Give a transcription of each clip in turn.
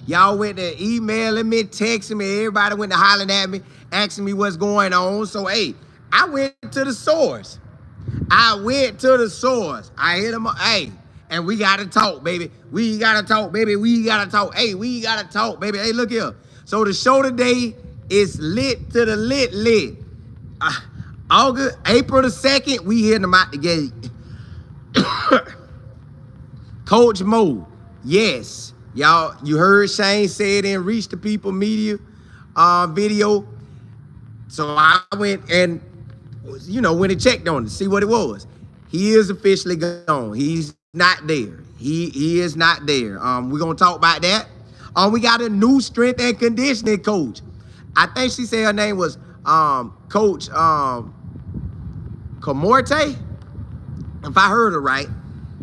Y'all went to emailing me, texting me. Everybody went to hollering at me, asking me what's going on. So, hey, I went to the source. I went to the source. I hit him up. Hey, and we got to talk, baby. We got to talk, baby. We got to talk. Hey, we got to talk, baby. Hey, look here. So the show today is lit to the lit. April the 2nd, we hitting them out the gate. Coach Mo, yes. Y'all, you heard Shane say it in Reach the People Media video. So I went and, went and checked on it to see what it was. He is officially gone. He's not there. He is not there. We're going to talk about that. We got a new strength and conditioning coach. I think she said her name was Coach Comorte, if I heard her right.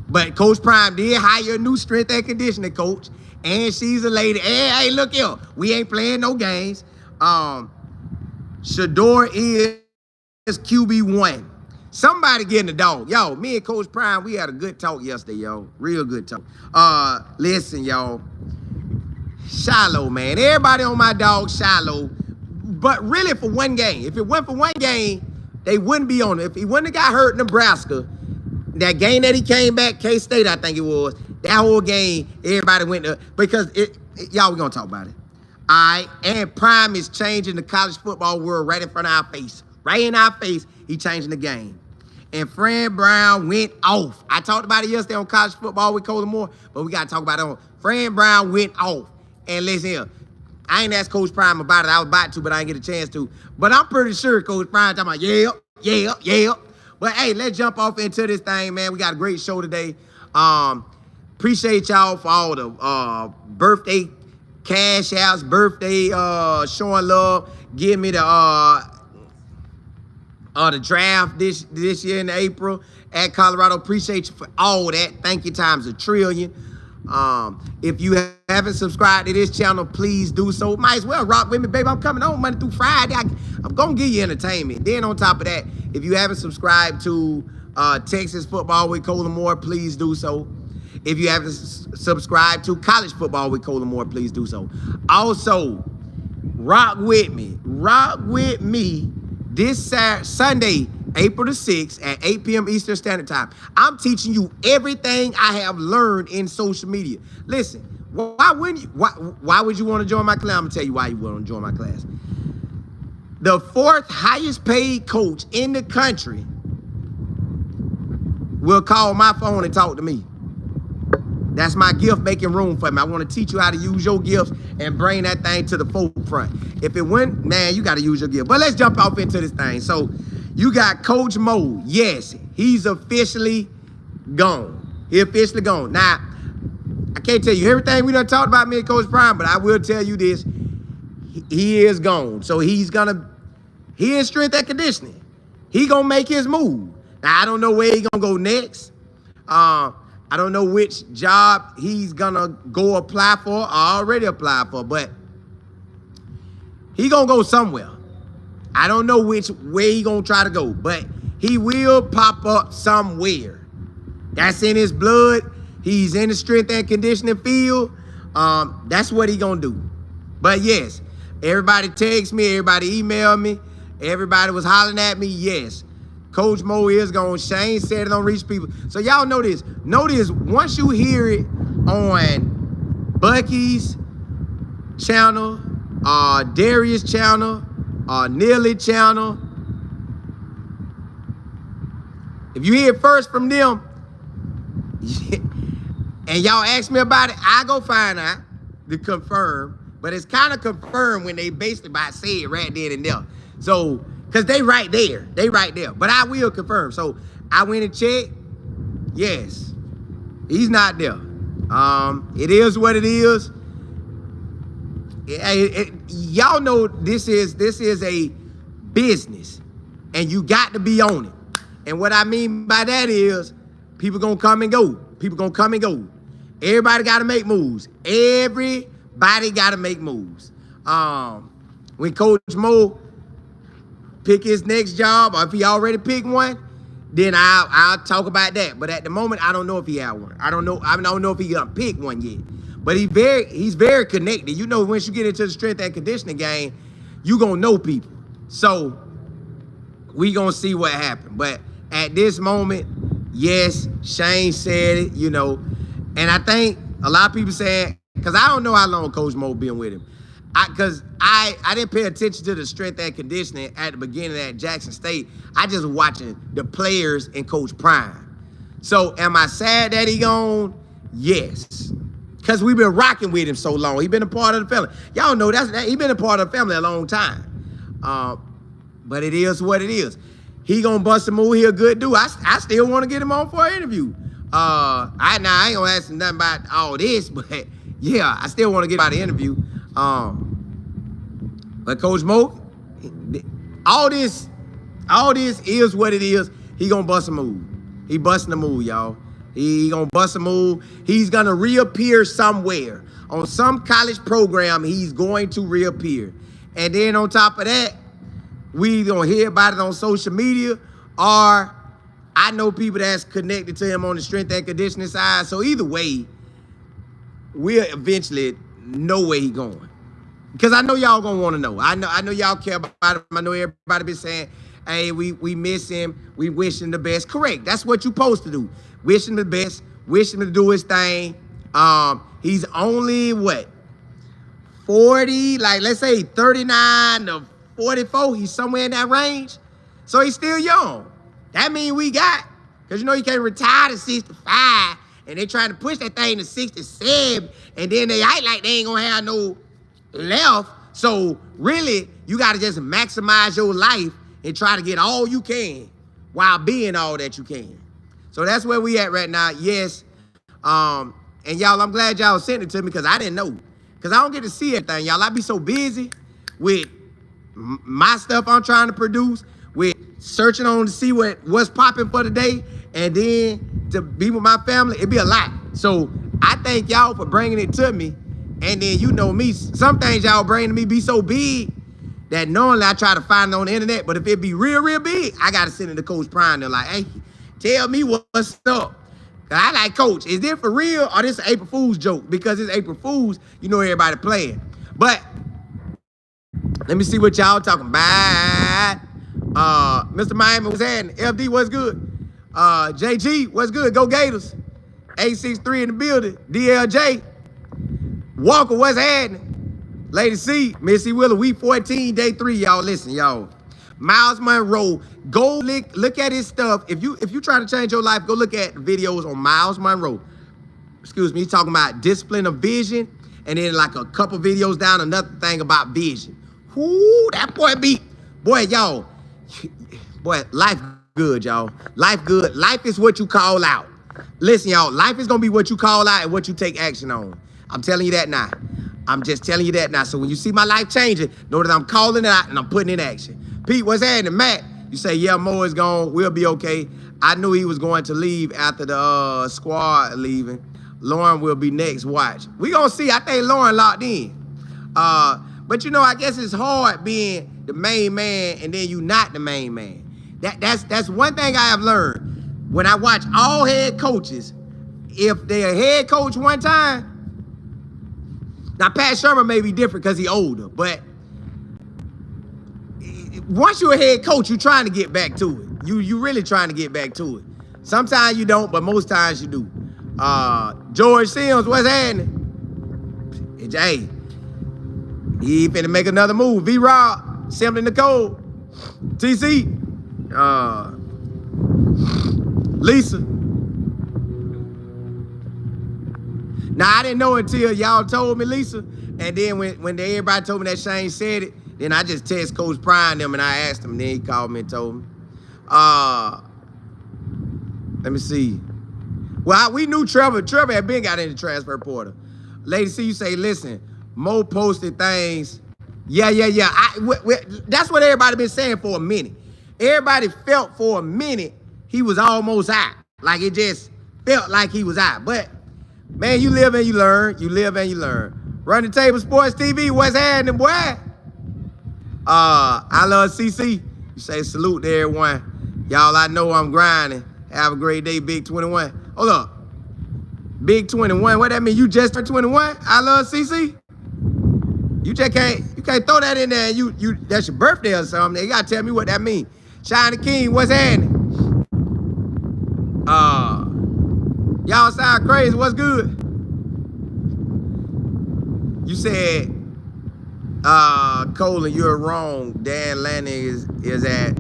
But Coach Prime did hire a new strength and conditioning coach, and she's a lady. Hey, look here, we ain't playing no games. Shadeur is QB1. Somebody getting the dog. Yo, me and Coach Prime, we had a good talk yesterday, yo. Real good talk. Listen, y'all. Shiloh, man. Everybody on my dog, Shiloh. But really for one game. If it went for one game, they wouldn't be on it. If he wouldn't have got hurt in Nebraska, that game that he came back, K-State, I think it was, that whole game, everybody went to, because y'all, we're going to talk about it. All right, and Prime is changing the college football world right in front of our face. Right in our face, he changing the game. And Fran Brown went off. I talked about it yesterday on college football with Colin Moore, but we got to talk about it on. Fran Brown went off. And listen here, I ain't asked Coach Prime about it. I was about to, but I didn't get a chance to. But I'm pretty sure Coach Prime talking about, yeah. But hey, let's jump off into this thing, man. We got a great show today. Appreciate y'all for all the birthday cash outs, birthday showing love, give me the draft this year in April at Colorado. Appreciate you for all that. Thank you times a trillion. If you haven't subscribed to this channel, please do so. Might as well rock with me, baby. I'm coming on Monday through Friday. I'm gonna give you entertainment. Then on top of that, if you haven't subscribed to Texas Football with Colin Moore, please do so. If you haven't subscribed to College Football with Colin Moore, please do so. Also, rock with me this Sunday, April the 6th at 8 p.m. Eastern Standard Time. I'm teaching you everything I have learned in social media. Listen, why would you want to join my class? I'm gonna tell you why you want to join my class. The 4th highest paid coach in the country will call my phone and talk to me. That's my gift making room for me. I want to teach you how to use your gifts and bring that thing to the forefront. If it went, man, you got to use your gift. But let's jump off into this thing. So you got Coach Mo. Yes, he's officially gone. He officially gone. Now, I can't tell you everything we done talked about me and Coach Prime, but I will tell you this. He is gone. So he is strength and conditioning. He going to make his move. Now, I don't know where he going to go next. I don't know which job he's gonna go apply for. I already applied for, but he gonna go somewhere. I don't know which way he gonna try to go, but he will pop up somewhere. That's in his blood. He's in the strength and conditioning field. That's what he gonna do. But yes, everybody text me, everybody email me, everybody was hollering at me. Yes. Coach Mo is gone. Shane said it on Reach People. So y'all know this. Know this. Once you hear it on Bucky's channel, Darius' channel, Neely channel, if you hear it first from them, and y'all ask me about it, I go find out to confirm. But it's kind of confirmed when they basically about say it right then and there. So, because they right there. They right there. But I will confirm. So I went and checked. Yes. He's not there. It is what it is. Y'all know this is a business. And you got to be on it. And what I mean by that is people gonna come and go. People gonna come and go. Everybody gotta make moves. Everybody gotta make moves. When Coach Mo pick his next job, or if he already picked one, then I'll talk about that. But at the moment, I don't know if he had one. I don't know if he gonna pick one yet. But he's very connected. You know, once you get into the strength and conditioning game, you gonna know people. So we gonna see what happened. But at this moment, yes, Shane said it, you know, and I think a lot of people saying, because I don't know how long Coach Mo been with him. Because I didn't pay attention to the strength and conditioning at the beginning at Jackson State. I just watching the players and Coach Prime. So am I sad that he gone? Yes. Because we've been rocking with him so long. He been a part of the family. Y'all know he been a part of the family a long time. But it is what it is. He gonna bust a move. He a good dude. I still want to get him on for an interview. I ain't gonna ask him nothing about all this, but yeah, I still want to get about the interview. But Coach Mo, all this is what it is. He gonna bust a move. He busting a move, y'all. He gonna bust a move. He's gonna reappear somewhere. On some college program, he's going to reappear. And then on top of that, we gonna hear about it on social media, or I know people that's connected to him on the strength and conditioning side. So either way, we'll eventually know where he's going. Because I know y'all gonna want to know. I know y'all care about him. I know everybody been saying, hey, we miss him. We wish him the best. Correct. That's what you're supposed to do. Wish him the best. Wish him to do his thing. He's only, what, 40? Like, let's say 39 to 44. He's somewhere in that range. So he's still young. That means we got, because you know you can't retire to 65, and they trying to push that thing to 67, and then they act like they ain't gonna have no left. So really, you gotta just maximize your life and try to get all you can while being all that you can. So that's where we at right now. Yes. And y'all, I'm glad y'all sent it to me because I didn't know. Because I don't get to see everything, y'all. I be so busy with my stuff I'm trying to produce, with searching on to see what's popping for the day, and then to be with my family. It be a lot. So I thank y'all for bringing it to me. And then you know me, some things y'all bring to me be so big that normally I try to find it on the internet. But if it be real, real big, I got to send it to Coach Prime. They're like, hey, tell me what's up. I like, Coach, is this for real or this an April Fool's joke? Because it's April Fool's, you know everybody playing. But let me see what y'all talking about. Mr. Miami, what's happening? FD, what's good? JG, what's good? Go Gators. 863 in the building. DLJ. Walker, what's happening? Lady C, Missy Wheeler, week 14, day 3, y'all. Listen, y'all. Miles Monroe, go look at his stuff. If you trying to change your life, go look at videos on Miles Monroe. Excuse me, he's talking about discipline of vision, and then like a couple videos down, another thing about vision. Whoo, that boy, y'all. Boy, life good, y'all. Life good. Life is what you call out. Listen, y'all, life is gonna be what you call out and what you take action on. I'm telling you that now. I'm just telling you that now. So when you see my life changing, know that I'm calling it out and I'm putting it in action. Pete, what's happening? Matt, you say, yeah, Mo is gone. We'll be okay. I knew he was going to leave after the squad leaving. Lauren will be next. Watch. We gonna see. I think Lauren locked in. But you know, I guess it's hard being the main man and then you not the main man. That's one thing I have learned. When I watch all head coaches, if they're a head coach one time, now Pat Shermer may be different because he's older, but once you're a head coach, you're trying to get back to it. You really trying to get back to it. Sometimes you don't, but most times you do. George Sims, what's happening? Hey, he finna make another move. V-Rob, Simply Nicole, TC, Lisa. Now, I didn't know until y'all told me, Lisa. And then when everybody told me that Shane said it, then I just text Coach Prime them and I asked him. And then he called me and told me. Let me see. Well, we knew Trevor. Trevor had been got in the transfer portal. Lady C, you say, listen, Mo posted things. Yeah. That's what everybody been saying for a minute. Everybody felt for a minute he was almost out. Like it just felt like he was out. But man, you live and you learn. You live and you learn. Run the Table Sports TV. What's happening, boy? I love CC. You say salute to everyone. Y'all, I know I'm grinding. Have a great day, Big 21. Hold up. Big 21. What that mean? You just turned 21? I love CC. You can't throw that in there. And you that's your birthday or something. You gotta tell me what that mean. Shiny King, what's happening? Y'all sound crazy. What's good? You said, Colin, you're wrong. Dan Lanning is at.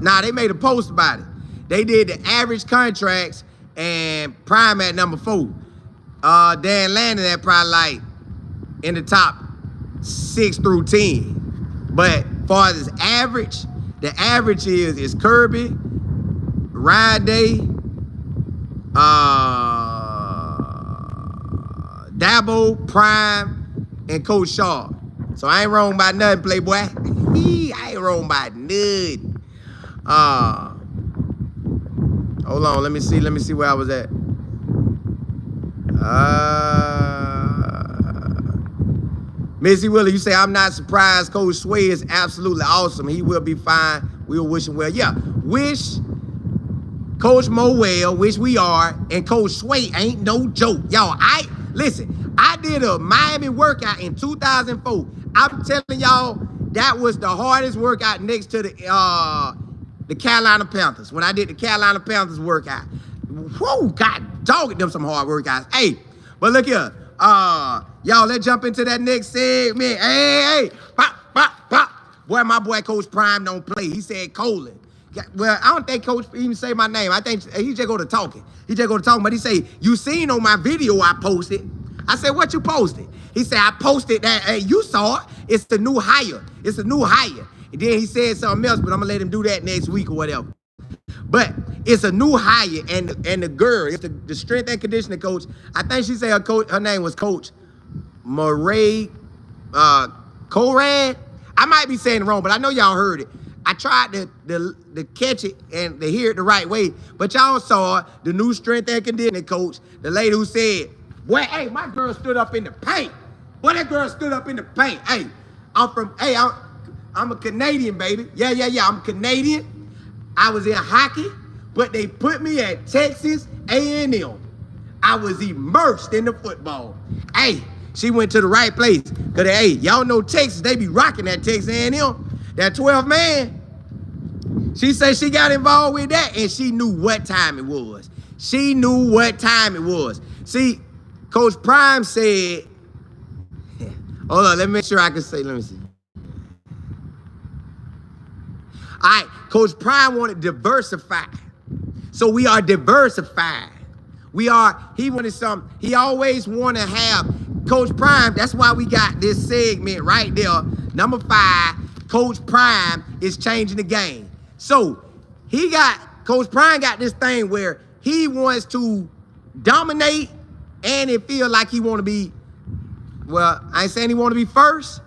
Nah, they made a post about it. They did the average contracts and Prime at number 4. Dan Lanning at probably like in the top 6 through 10. But far as average, the average is Kirby, Ryan Day, Dabo, Prime, and Coach Shaw. So I ain't wrong by nothing, Playboy. I ain't wrong by nothing. Hold on, let me see where I was at. Missy Willie, you say, I'm not surprised. Coach Sway is absolutely awesome. He will be fine. We'll wish him well. Yeah, wish Coach Mo well, wish we are, and Coach Sway ain't no joke. Y'all, listen, I did a Miami workout in 2004. I'm telling y'all, that was the hardest workout next to the Carolina Panthers. When I did the Carolina Panthers workout. Whoa, God dog, them some hard workouts. Hey, but look here. Y'all, let's jump into that next segment. Hey, pop, pop, pop. Boy, my boy Coach Prime don't play. He said Colin. Well, I don't think Coach even say my name. I think he just go to talking. But he say, you seen on my video I posted. I said, what you posted? He said, I posted that. Hey, you saw it. It's the new hire. And then he said something else, but I'm going to let him do that next week or whatever. But it's a new hire, and the girl, it's the strength and conditioning coach. I think she said her name was Coach Murray Coran. I might be saying it wrong, but I know y'all heard it. I tried to catch it and to hear it the right way, but y'all saw it, the new strength and conditioning coach, the lady who said, boy, hey, my girl stood up in the paint. Boy, that girl stood up in the paint. Hey, I'm a Canadian, baby. Yeah, I'm Canadian. I was in hockey, but they put me at Texas A&M. I was immersed in the football. Hey, she went to the right place. Because, hey, y'all know Texas, they be rocking that Texas A&M. That 12 man. She said she got involved with that, and she knew what time it was. See, Coach Prime said, hold on, let me make sure I can say, let me see. All right, Coach Prime wanted to diversify. So we are diversified. He wanted something. He always want to have Coach Prime. That's why we got this segment right there. Number 5, Coach Prime is changing the game. So Coach Prime got this thing where he wants to dominate and it feel like he want to be, well, I ain't saying he want to be first,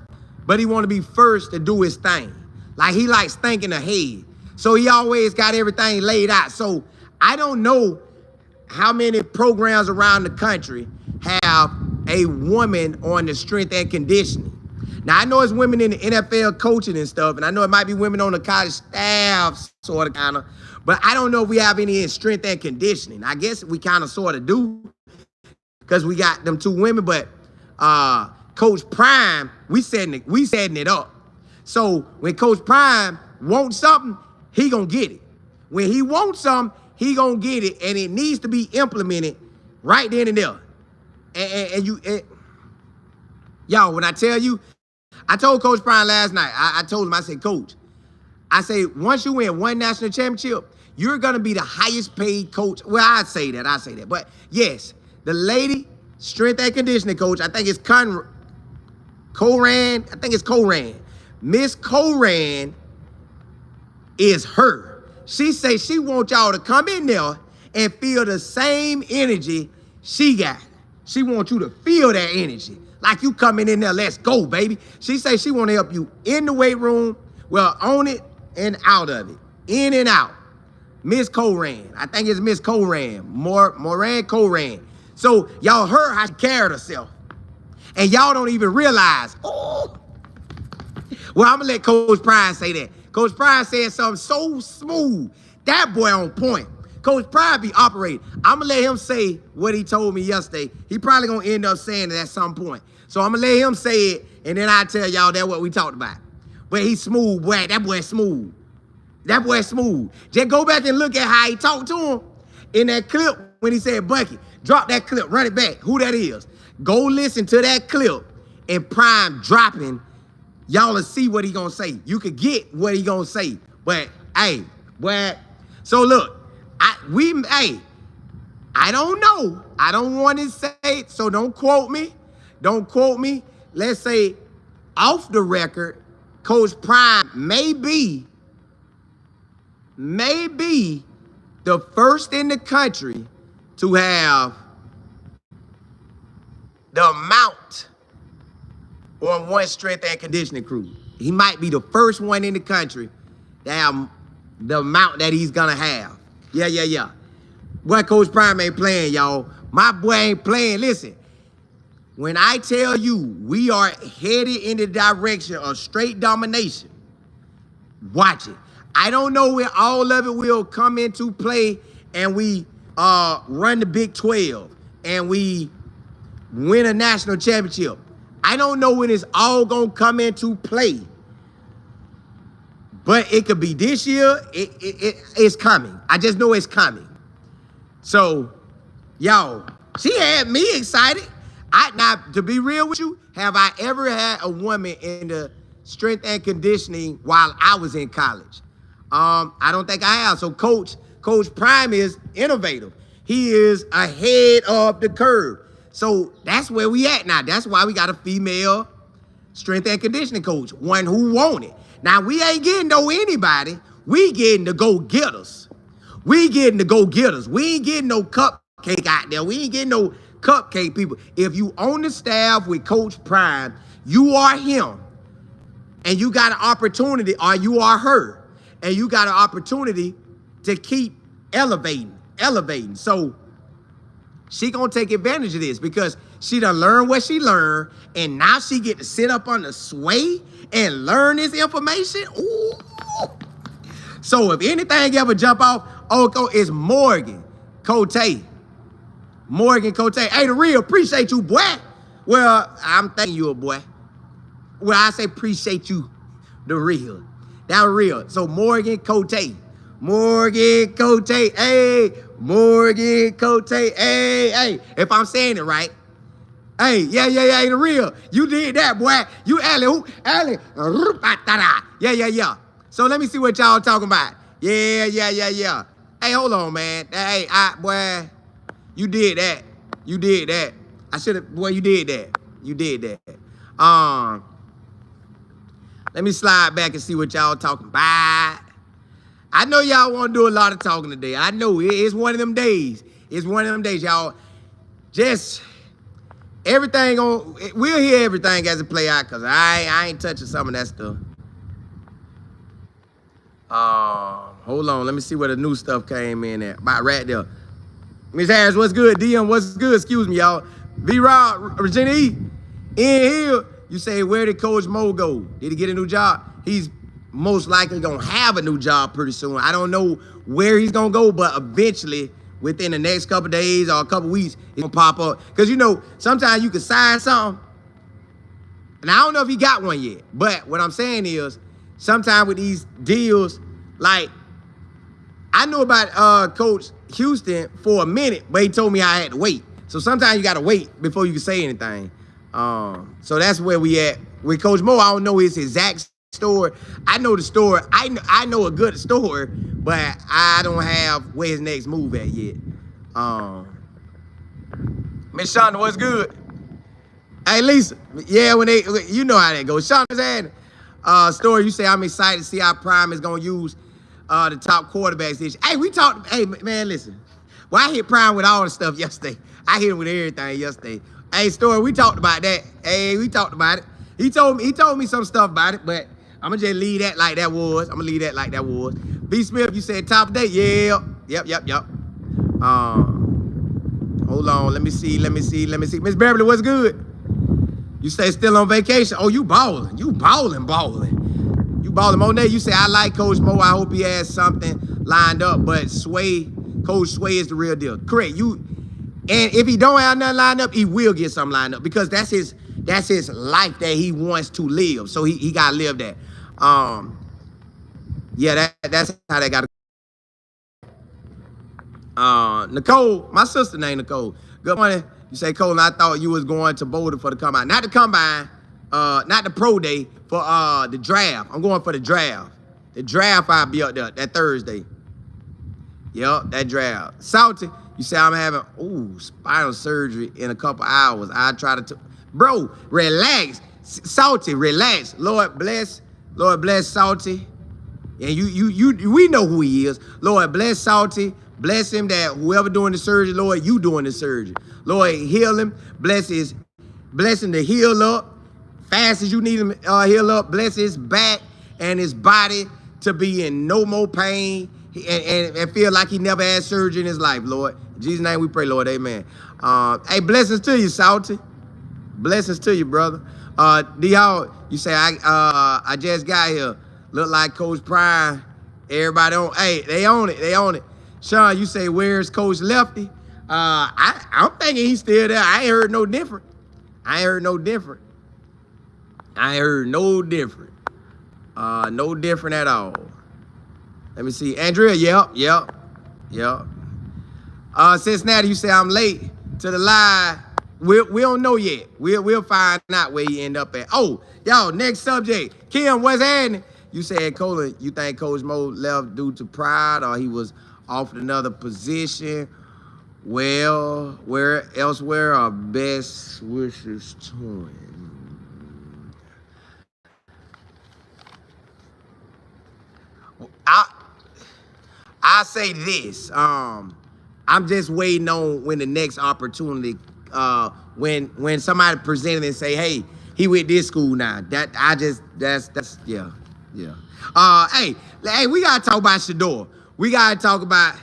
but he want to be first to do his thing. Like he likes thinking ahead. So he always got everything laid out. So I don't know how many programs around the country have a woman on the strength and conditioning. Now, I know it's women in the NFL coaching and stuff, and I know it might be women on the college staff, sort of, kind of, but I don't know if we have any in strength and conditioning. I guess we kind of, sort of do, because we got them 2 women, but Coach Prime, we setting it up. So when Coach Prime wants something, he gonna get it. When he wants something, he gonna get it, and it needs to be implemented right then and there. Y'all, when I tell you, I told Coach Prime last night, I told him, I said, Coach, I say, once you win 1 national championship, you're gonna be the highest paid coach. Well, I say that. But yes, the lady strength and conditioning coach, I think it's Coran. Miss Coran is her. She say she wants y'all to come in there and feel the same energy she got. She wants you to feel that energy. Like you coming in there, let's go, baby. She say she want to help you in the weight room, well, on it and out of it. In and out. Miss Coran. I think it's Miss Coran. Moran Coran. So y'all heard how she carried herself. And y'all don't even realize, oh. Well, I'm going to let Coach Prime say that. Coach Prime said something so smooth. That boy on point. Coach Prime be operating. I'm going to let him say what he told me yesterday. He probably going to end up saying it at some point. So I'm going to let him say it, and then I'll tell y'all that's what we talked about. But he's smooth, boy. That boy smooth. That boy smooth. Just go back and look at how he talked to him in that clip when he said, Bucky, drop that clip, run it back. Who that is. Go listen to that clip and Prime dropping. Y'all will see what he gonna say. You could get what he gonna say. But, hey, boy. So, look, I don't know. I don't want to say it, so don't quote me. Don't quote me. Let's say off the record, Coach Prime may be the first in the country to have the amount on one strength and conditioning crew. He might be the first one in the country to have the amount that he's gonna have. Yeah. Boy, Coach Prime ain't playing, y'all. My boy ain't playing. Listen, when I tell you we are headed in the direction of straight domination, watch it. I don't know where all of it will come into play and we run the Big 12 and we win a national championship. I don't know when it's all going to come into play. But it could be this year. It's coming. I just know it's coming. So, y'all, she had me excited. Now, to be real with you, have I ever had a woman in the strength and conditioning while I was in college? I don't think I have. So Coach Prime is innovative. He is ahead of the curve. So that's where we at now. That's why we got a female strength and conditioning coach, one who want it. Now, we ain't getting no anybody. We getting the go-getters. We getting the go-getters. We ain't getting no cupcake out there. We ain't getting no cupcake people. If you on the staff with Coach Prime, you are him. And you got an opportunity, or you are her. And you got an opportunity to keep elevating. So she gonna take advantage of this because she done learned what she learned, and now she get to sit up on the sway and learn this information. Ooh. So if anything ever jump off, it's Morgan Cote. Morgan Cote. Hey, the real, appreciate you, boy. Well, I'm thanking you, boy. Well, I say appreciate you, the real. That real. So Morgan Cote. Morgan Cote. Hey, Morgan Cote. Hey. If I'm saying it right. Hey, yeah, the real. You did that, boy. You alley. Yeah. So let me see what y'all talking about. Yeah. Hey, hold on, man. Hey, boy, you did that. I should have, boy, you did that. Let me slide back and see what y'all talking about. I know y'all want to do a lot of talking today. I know it's one of them days. Y'all. Just everything we'll hear everything as it play out, because I ain't touching some of that stuff. Hold on. Let me see where the new stuff came in at. About right there. Miss Harris, what's good? DM, what's good? Excuse me, y'all. V-Rob, Regina E. In here. You say, where did Coach Mo go? Did he get a new job? He's most likely going to have a new job pretty soon. I don't know where he's going to go, but eventually, within the next couple days or a couple weeks, it's going to pop up. Because, sometimes you can sign something, and I don't know if he got one yet. But what I'm saying is, sometimes with these deals, like, I knew about Coach Houston for a minute, but he told me I had to wait. So sometimes you got to wait before you can say anything. So that's where we at. With Coach Mo, I don't know his exact story. I know the story. I know a good story, but I don't have where his next move at yet. Miss Shonda, what's good? Hey, Lisa. Yeah, you know how that goes. Shonda's had story. You say, I'm excited to see how Prime is going to use the top quarterbacks this year. Hey, we talked. Hey, man, listen. Well, I hit Prime with all the stuff yesterday. I hit him with everything yesterday. Hey, Story, we talked about that. Hey, we talked about it. He told me some stuff about it, but I'm going to just leave that like that was. B. Smith, you said top of day. Yeah. Yep. Hold on. Let me see. Miss Beverly, what's good? You say still on vacation. Oh, you balling. You balling. Monet, you say, I like Coach Mo. I hope he has something lined up, but Sway Coach Sway is the real deal. Correct. And if he don't have nothing lined up, he will get something lined up because that's his life that he wants to live. So he gotta live that. Yeah, that's how they gotta. Nicole, my sister named Nicole. Good morning. You say, Cole, I thought you was going to Boulder for the combine. Not the combine, not the pro day, for the draft. I'm going for the draft. The draft I'll be up there that Thursday. Yup, that draft. Salty, you say I'm having spinal surgery in a couple hours. I try to bro, relax. Salty, relax. Lord bless Salty. And we know who he is. Lord bless Salty. Bless him that whoever doing the surgery, Lord, you doing the surgery. Lord, heal him. Bless him to heal up. Fast as you need him heal up. Bless his back and his body to be in no more pain and feel like he never had surgery in his life, Lord. In Jesus' name we pray, Lord. Amen. Hey, blessings to you, Salty. Blessings to you, brother. D-Hall, you say, I just got here. Look like Coach Prime. Everybody on. Hey, they own it. Sean, you say, where's Coach Lefty? I'm thinking he's still there. I ain't heard no different. No different at all. Let me see. Andrea, yep. Cincinnati, you say I'm late to the live. We don't know yet. We'll find out where he end up at. Oh, y'all, next subject. Kim, what's happening? You said, Colin, you think Coach Mo left due to pride or he was offered another position? Well, where elsewhere are best wishes to him? I say this. I'm just waiting on when the next opportunity, when somebody presented and say, hey, he with this school now. Yeah. Hey, we gotta talk about Shedeur. We gotta talk about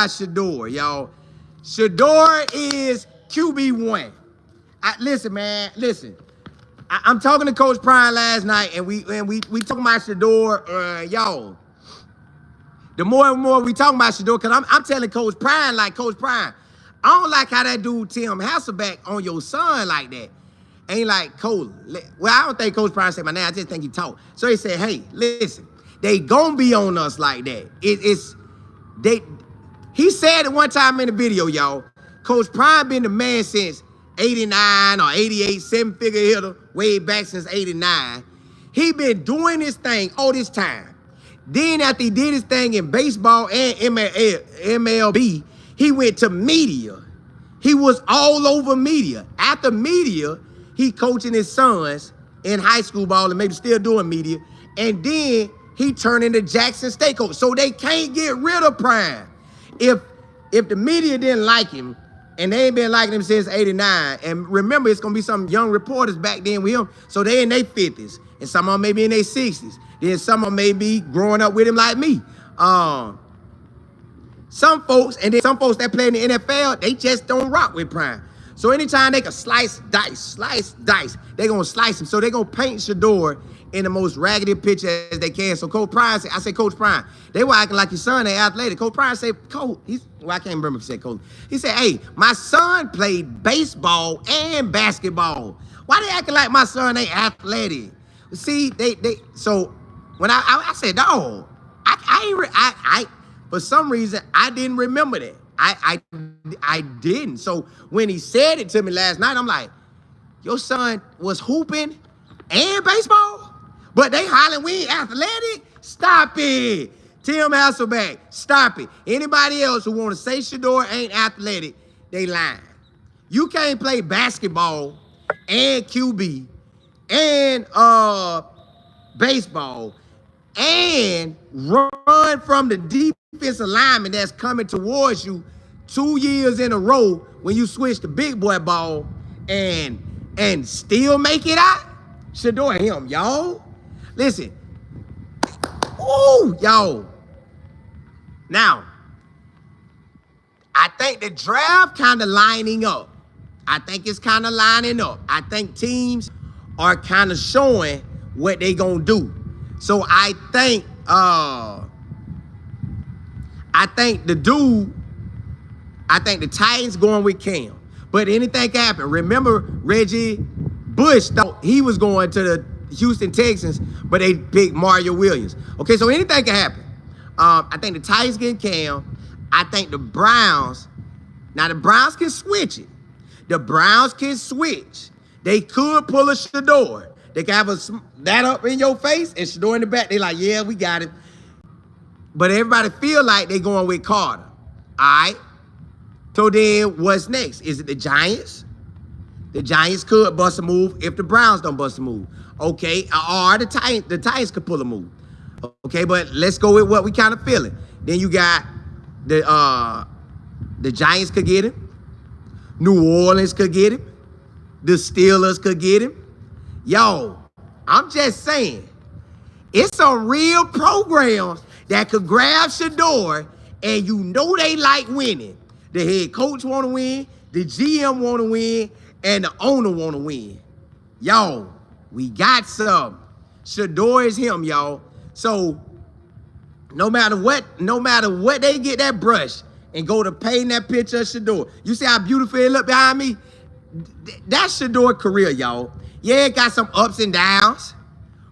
Shedeur, y'all. Shedeur is QB1. Listen, man. I'm talking to Coach Prime last night, and we talking about Shedeur, y'all. The more and more we talking about Shedeur, because I'm telling Coach Prime, Coach Prime, I don't like how that dude Tim Hasselbeck on your son like that. Ain't like, Cole. Well, I don't think Coach Prime said my name. I just think he talked. So he said, hey, listen, they gonna be on us like that. He said it one time in the video, y'all. Coach Prime been the man since 89 or 88, seven-figure hitter, way back since 89. He been doing this thing all this time. Then after he did his thing in baseball and MLB, he went to media. He was all over media. After media, he coaching his sons in high school ball and maybe still doing media. And then he turned into Jackson State coach. So they can't get rid of Prime. If the media didn't like him, and they ain't been liking him since 89, and remember, it's going to be some young reporters back then with him, so they in their 50s, and some of them may be in their 60s. Then some of them may be growing up with him like me. Some folks that play in the NFL, they just don't rock with Prime. So anytime they can slice, dice, they going to slice him. So they going to paint Shedeur in the most raggedy picture as they can. So Coach Prime said, I say, Coach Prime, they were acting like your son ain't athletic. Coach Prime said, Coach, I can't remember if he said Coach. He said, hey, my son played baseball and basketball. Why they acting like my son ain't athletic? See, so when I said, dog, I for some reason, I didn't remember that. I didn't. So when he said it to me last night, I'm like, your son was hooping and baseball? But they hollering, we ain't athletic? Stop it. Tim Hasselbeck, stop it. Anybody else who want to say Shedeur ain't athletic, they lying. You can't play basketball and QB and baseball and run from the defensive lineman that's coming towards you 2 years in a row when you switch to big boy ball and still make it out? Shedeur him, y'all. Listen. Ooh, y'all. Now, I think the draft kind of lining up. I think it's kind of lining up. I think teams are kind of showing what they gonna do. So I think the Titans going with Cam. But anything can happen. Remember, Reggie Bush thought he was going to the Houston Texans, but they picked Mario Williams. Okay, so anything can happen. I think the Titans getting Cam. I think the Browns, now the Browns can switch it. The Browns can switch. They could pull a Shedeur. They can have that up in your face and Shedeur in the back. They like, yeah, we got it. But everybody feel like they going with Carter. All right? So then what's next? Is it the Giants? The Giants could bust a move if the Browns don't bust a move. Okay, or the Titans could pull a move. Okay, but let's go with what we kind of feeling. Then you got the Giants could get him. New Orleans could get him. The Steelers could get him. Yo, I'm just saying, it's some real programs that could grab Shedeur, and you know they like winning. The head coach want to win, the GM want to win, and the owner want to win. Yo, we got some. Shedeur is him, y'all. So no matter what they get that brush and go to paint that picture of Shedeur. You see how beautiful it look behind me? That's Shedeur career, y'all. Yeah, it got some ups and downs,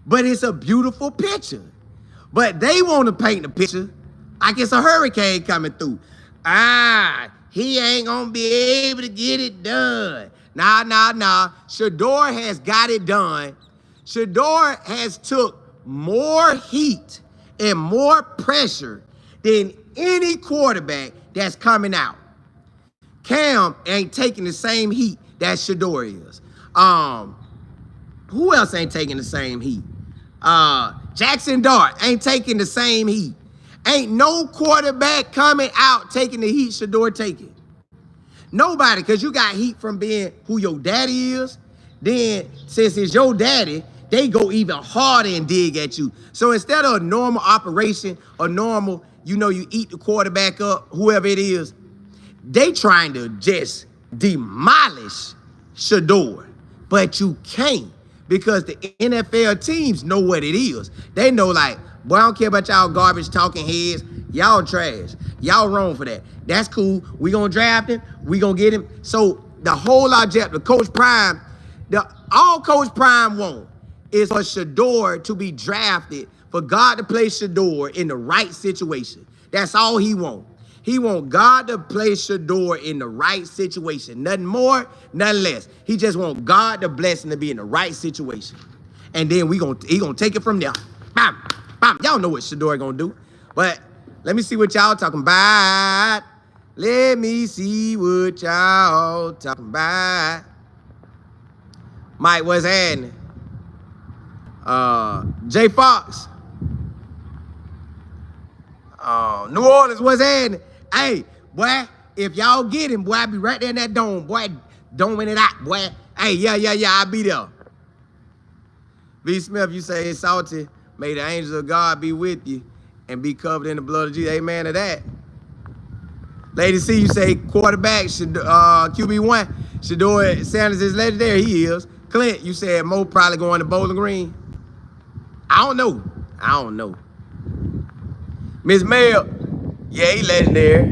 but it's a beautiful picture. But they want to paint the picture like it's a hurricane coming through. He ain't gonna be able to get it done. Nah. Shedeur has got it done. Shedeur has took more heat and more pressure than any quarterback that's coming out. Cam ain't taking the same heat that Shedeur is. Who else ain't taking the same heat? Jackson Dart ain't taking the same heat. Ain't no quarterback coming out taking the heat Shedeur taking. Nobody, because you got heat from being who your daddy is. Then, since it's your daddy, they go even harder and dig at you. So instead of a normal operation, or normal, you eat the quarterback up, whoever it is, they trying to just demolish Shedeur. But you can't, because the NFL teams know what it is. They know, like, boy, I don't care about y'all garbage talking heads. Y'all trash. Y'all wrong for that. That's cool. We gonna draft him. We gonna get him. So the whole objective, Coach Prime, all Coach Prime want is for Shedeur to be drafted, for God to place Shedeur in the right situation. That's all he want. He want God to place Shedeur in the right situation. Nothing more, nothing less. He just want God to bless him to be in the right situation. And then he gonna take it from there. Bam, bam. Y'all know what Shedeur gonna do. But let me see what y'all talking about. Let me see what y'all talking about. Mike, what's happening? Jay Fox. New Orleans, what's happening? Hey, boy, if y'all get him, boy, I be right there in that dome, boy, doming it out, boy. Hey, yeah, I'll be there. V. Smith, you say it's salty. May the angels of God be with you and be covered in the blood of Jesus. Amen to that. Lady C, you say quarterback, QB1. Shadeur Sanders is legendary. He is. Clint, you said Mo probably going to Bowling Green. I don't know. Miss Mel, yeah, he legendary.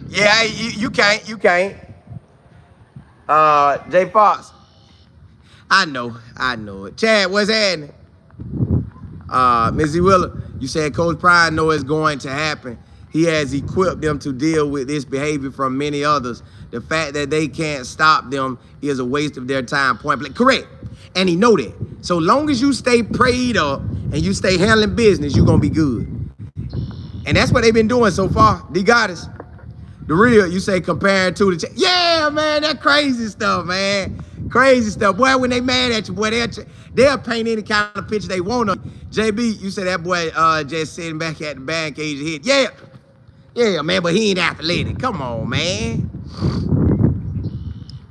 Yeah, you can't. Jay Fox. I know it. Chad, what's happening? Missy Willer, you said Coach Prime know it's going to happen. He has equipped them to deal with this behavior from many others. The fact that they can't stop them is a waste of their time. Point blank. Correct. And he know that. So long as you stay prayed up and you stay handling business, you're going to be good. And that's what they've been doing so far. The goddess. The real, you say comparing to the... Yeah, man, that crazy stuff, man. Crazy stuff. Boy, when they mad at you, boy, they'll paint any kind of picture they want on. JB, you say that boy just sitting back at the band cage hit. Yeah, man, but he ain't athletic. Come on, man.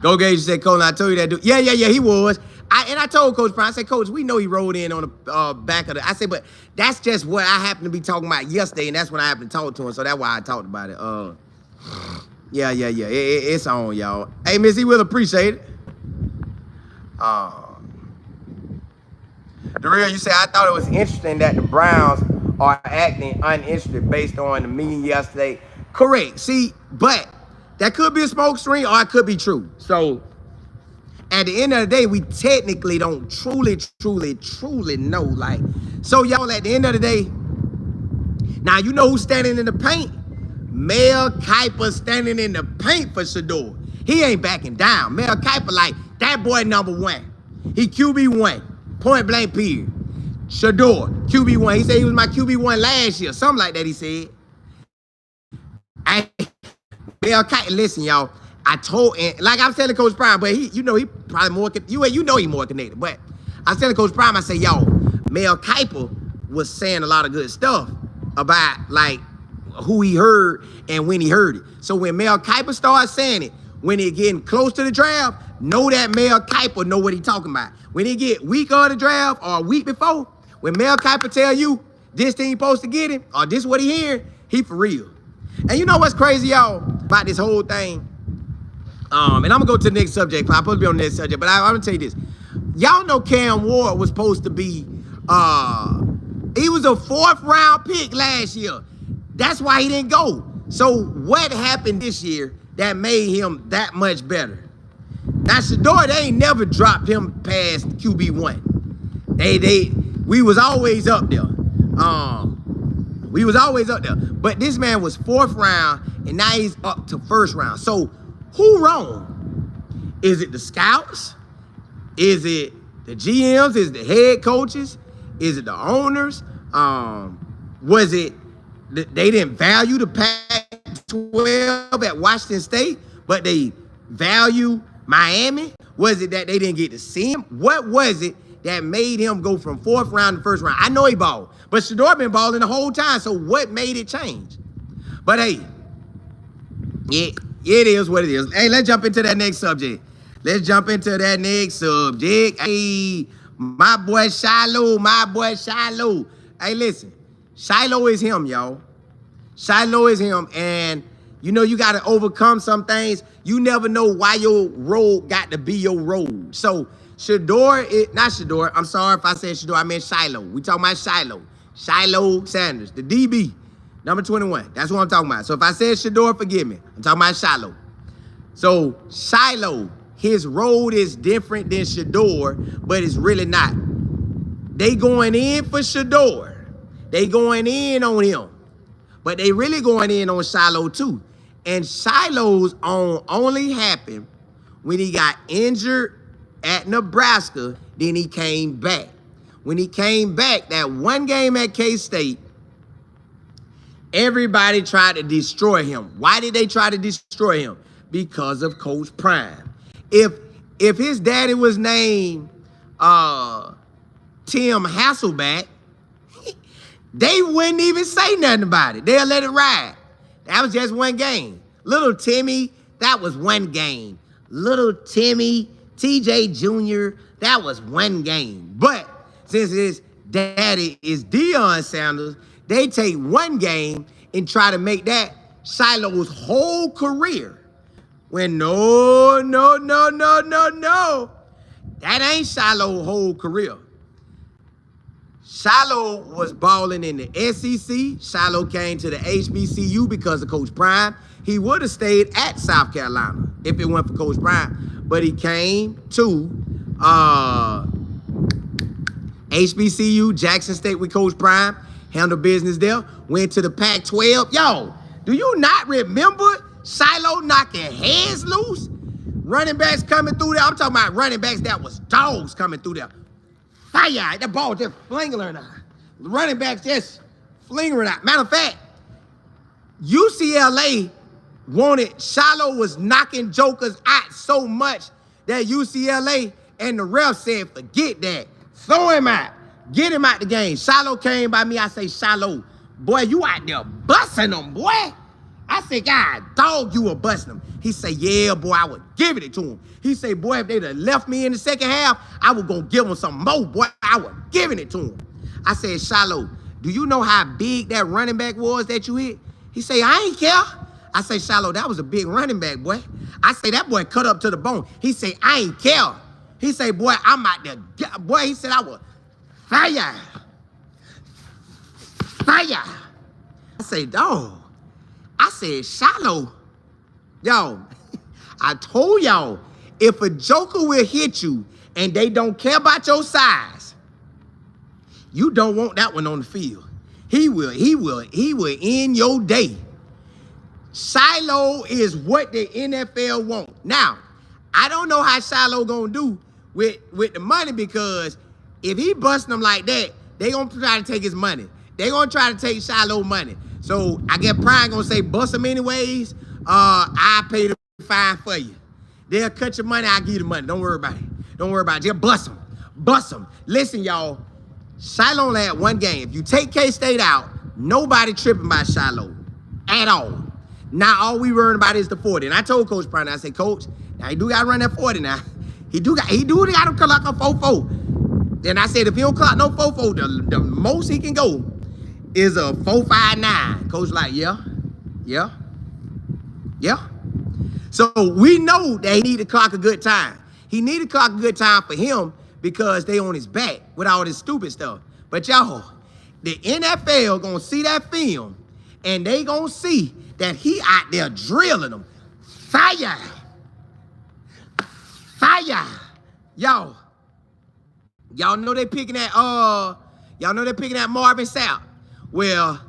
Go Gage, you said, Coach, I told you that dude. Yeah, he was. I told Coach Brown, I said, Coach, we know he rolled in on the back of the... I said, but that's just what I happened to be talking about yesterday, and that's when I happened to talk to him, so that's why I talked about it. Yeah. It's on, y'all. Hey, Miss, he will appreciate it. The real, you say, I thought it was interesting that the Browns are acting uninterested based on the meeting yesterday. Correct. See, but that could be a smoke screen or it could be true. So at the end of the day, we technically don't truly know. Like, so y'all, at the end of the day, now you know who's standing in the paint? Mel Kiper standing in the paint for Shedeur. He ain't backing down. Mel Kiper, like, that boy #1. He QB1. Point blank period. Shadeur, QB1. He said he was my QB1 last year. Something like that he said. Mel Kiper, listen, y'all. I told, like I was telling Coach Prime, but he probably more, he more connected. But I was telling Coach Prime, I said, yo, Mel Kiper was saying a lot of good stuff about, like, who he heard and when he heard it. So when Mel Kiper starts saying it, when it getting close to the draft, know that Mel Kiper know what he talking about. When it get week of the draft or a week before, when Mel Kiper tell you this team supposed to get him or this what he hearing, he for real. And you know what's crazy, y'all, about this whole thing? And I'm gonna go to the next subject. I'm supposed to be on the next subject, but I'm gonna tell you this. Y'all know Cam Ward was supposed to be, he was a 4th round pick last year. That's why he didn't go. So what happened this year that made him that much better? Now Shedeur, they ain't never dropped him past QB1. We was always up there. We was always up there. But this man was 4th round, and now he's up to 1st round. So who wrong? Is it the scouts? Is it the GMs? Is it the head coaches? Is it the owners? Was it they didn't value the Pac-12 at Washington State, but they value Miami? Was it that they didn't get to see him? What was it that made him go from 4th round to 1st round? I know he balled, but Shedeur been balling the whole time, so what made it change? But hey, yeah, it is what it is. Hey, let's jump into that next subject. Hey, my boy Shiloh. Hey, listen, Shiloh is him, y'all. Shiloh is him, and you know you got to overcome some things. You never know why your road got to be your road. So Shadeur, not Shedeur. I'm sorry if I said Shedeur. I meant Shiloh. We talking about Shiloh. Shiloh Sanders, the DB, number 21. That's what I'm talking about. So if I said Shedeur, forgive me. I'm talking about Shiloh. So Shiloh, his road is different than Shedeur, but it's really not. They going in for Shedeur. They going in on him. But they really going in on Shiloh too. And Shiloh's only happened when he got injured at Nebraska, then he came back. When he came back, that one game at K-State, everybody tried to destroy him. Why did they try to destroy him? Because of Coach Prime. If his daddy was named Tim Hasselback, they wouldn't even say nothing about it. They'll let it ride. That was just one game. Little Timmy, that was one game. Little Timmy, TJ Jr., that was one game. But since his daddy is Shadeur Sanders, they take one game and try to make that Shiloh's whole career. When no. That ain't Shiloh's whole career. Shiloh was balling in the SEC. Shiloh came to the HBCU because of Coach Prime. He would have stayed at South Carolina if it weren't for Coach Prime. But he came to HBCU, Jackson State with Coach Prime, handled business there, went to the Pac-12. Yo, do you not remember Shiloh knocking heads loose? Running backs coming through there. I'm talking about running backs that was dogs coming through there. Fire, that ball just flinging out. Running backs just flinging out. Matter of fact, UCLA wanted, Shiloh was knocking jokers out so much that UCLA and the ref said, forget that. Throw him out. Get him out the game. Shiloh came by me. I say, Shiloh, boy, you out there busting them, boy. I said, God, dog, you were busting them. He said, yeah, boy, I would give it to him. He said, boy, if they'd have left me in the second half, I was going to give him some more, boy. I was giving it to him. I said, Shiloh, do you know how big that running back was that you hit? He said, I ain't care. I say, Shiloh, that was a big running back, boy. I say, that boy cut up to the bone. He said, I ain't care. He say, boy, I'm out there. Boy, he said, I was fire. Fire. I say, dog. I said, Shiloh. Yo, I told y'all, if a joker will hit you and they don't care about your size, you don't want that one on the field. He will end your day. Shiloh is what the NFL want. Now, I don't know how Shiloh gonna do with the money, because if he busting them like that, they gonna try to take his money. They gonna try to take Shiloh money. So I guess Brian gonna say bust him anyways. I pay the fine for you. They'll cut your money, I'll give you the money. Don't worry about it. Don't worry about it. Just bust him. Bust him. Listen, y'all. Shiloh only had one game. If you take K-State out, nobody tripping about Shiloh at all. Now all we worrying about is the 40. And I told Coach Brown, I said, Coach, now he do gotta run that 40 now. He do gotta clock a 4-4. Then I said, if he don't clock no 4-4, the most he can go is a 4.59. Coach like, yeah. So we know that he need to clock a good time. He need to clock a good time for him because they on his back with all this stupid stuff. But y'all, the NFL gonna see that film and they gonna see that he out there drilling them. Fire. Y'all know they picking that Marvin Sapp. Well,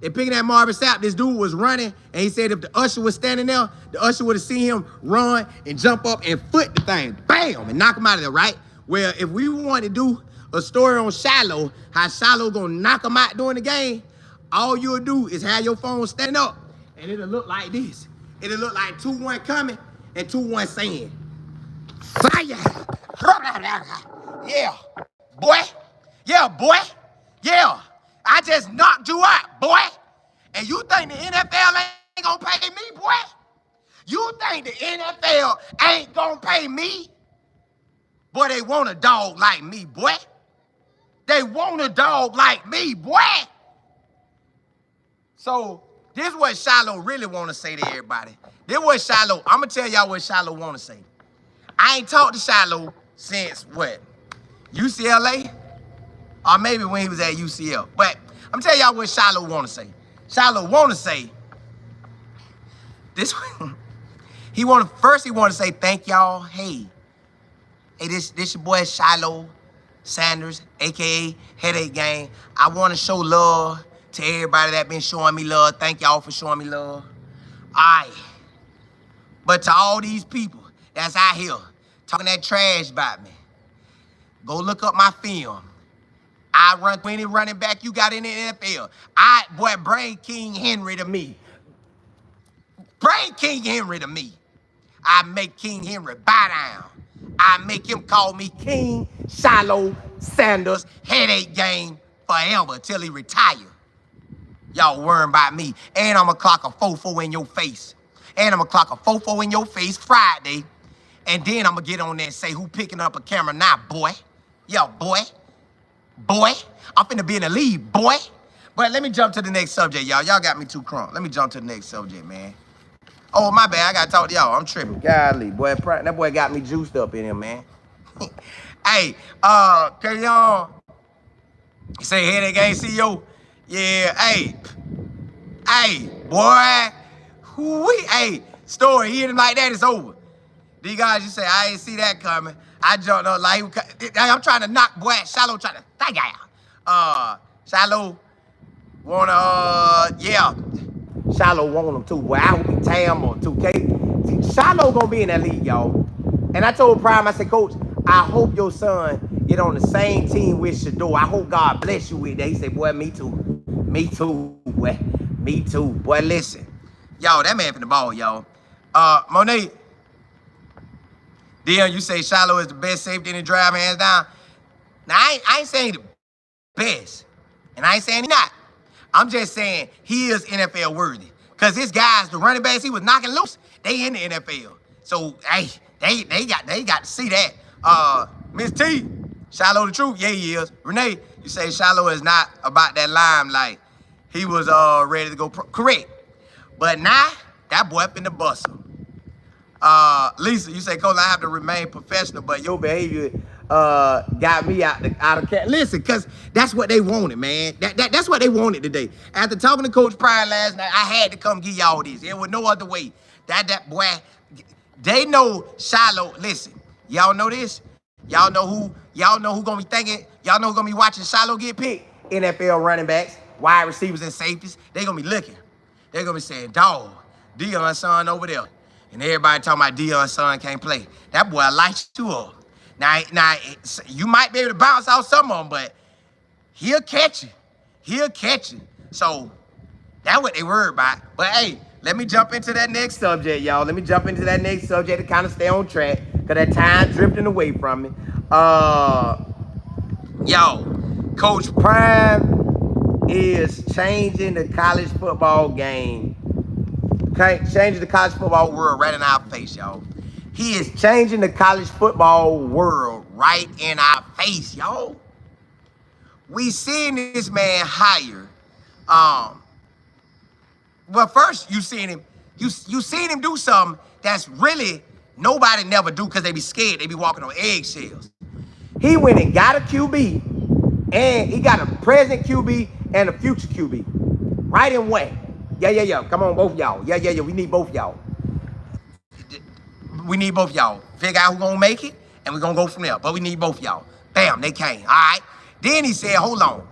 they picking that Marvin Sapp. This dude was running, and he said if the usher was standing there, the usher would have seen him run and jump up and foot the thing, bam, and knock him out of there, right? Well, if we want to do a story on Shiloh, how Shiloh gonna knock him out during the game, all you'll do is have your phone standing up, and it'll look like this. It'll look like 2-1 coming and 2-1 saying, fire. Yeah, boy. Yeah. I just knocked you out, boy. And you think the NFL ain't gonna pay me, boy? You think the NFL ain't gonna pay me? Boy, they want a dog like me, boy. They want a dog like me, boy. So this is what Shiloh really want to say to everybody. This is what Shiloh, I'm going to tell y'all what Shiloh want to say. I ain't talked to Shiloh since what? UCLA? Or maybe when he was at UCL. But I'm telling y'all what Shiloh want to say. Shiloh want to say this. He want to say thank y'all. Hey, this your boy Shiloh Sanders, aka Headache Gang. I want to show love to everybody that been showing me love. Thank y'all for showing me love. All right. But to all these people that's out here talking that trash about me, go look up my film. I run 20 running back you got in the NFL. Boy, bring King Henry to me. Bring King Henry to me. I make King Henry bow down. I make him call me King Shiloh Sanders, Headache Game forever till he retire. Y'all worrying about me. And I'm going to clock a 4-4 in your face. And I'm going to clock a 4-4 in your face Friday. And then I'm going to get on there and say, who picking up a camera now, boy? Yo, boy. Boy, I'm finna be in the lead, boy. But let me jump to the next subject, y'all. Y'all got me too crunk. Let me jump to the next subject, man. Oh, my bad. I got to talk to y'all. I'm tripping. Golly, boy. That boy got me juiced up in here, man. Hey, can y'all say Headache Gang CEO? Yeah, hey, boy. Hey, story, he hit him like that, it's over. These guys, you say, I ain't see that coming. I jumped up like, I'm trying to knock, boy, Shiloh trying to, thank you. Shiloh wanna, yeah. Shiloh want him too, boy. I hope he Tam or 2K. Shiloh gonna be in that league, y'all. And I told Prime, I said, Coach, I hope your son get on the same team with Shedeur. I hope God bless you with that. He said, boy, me too. Me too, boy. Me too. Boy, listen. Y'all, that man for the ball, y'all. Monet, Dion, you say Shiloh is the best safety in the draft, hands down. Now, I ain't saying the best. And I ain't saying he not. I'm just saying he is NFL worthy. Because his guys, the running backs he was knocking loose, they in the NFL. So, hey, they got to see that. Miss T, Shiloh the truth? Yeah, he is. Renee, you say Shiloh is not about that limelight. He was ready to go correct. But now, that boy up in the bustle. Lisa, you say, Coach, I have to remain professional, but your behavior got me out of cat. Listen, because that's what they wanted, man. That's what they wanted today. After talking to Coach Pryor last night, I had to come give y'all this. There was no other way. That boy, they know Shiloh. Listen, y'all know this. Y'all know who gonna be thinking. Y'all know who gonna be watching Shiloh get picked. NFL running backs, wide receivers, and safeties. They gonna be looking. They gonna be saying, dog, Deion's son over there. And everybody talking about Deion's son can't play. That boy lights you up. Now, you might be able to bounce out some of them, but he'll catch you. He'll catch you. So that's what they worried about. But hey, let me jump into that next subject, y'all. Let me jump into that next subject to kind of stay on track, because that time drifting away from me. Yo, Coach Prime is changing the college football game. Changing the college football world right in our face, y'all. He is changing the college football world right in our face, y'all. We seen this man hire. Well, first you seen him do something that's really nobody never do, because they be scared. They be walking on eggshells. He went and got a QB, and he got a present QB and a future QB. Right in way. Yeah. Come on, both y'all. Yeah. We need both y'all. We need both y'all. Figure out who's gonna make it, and we're gonna go from there. But we need both y'all. Bam, they came. All right. Then he said, hold on.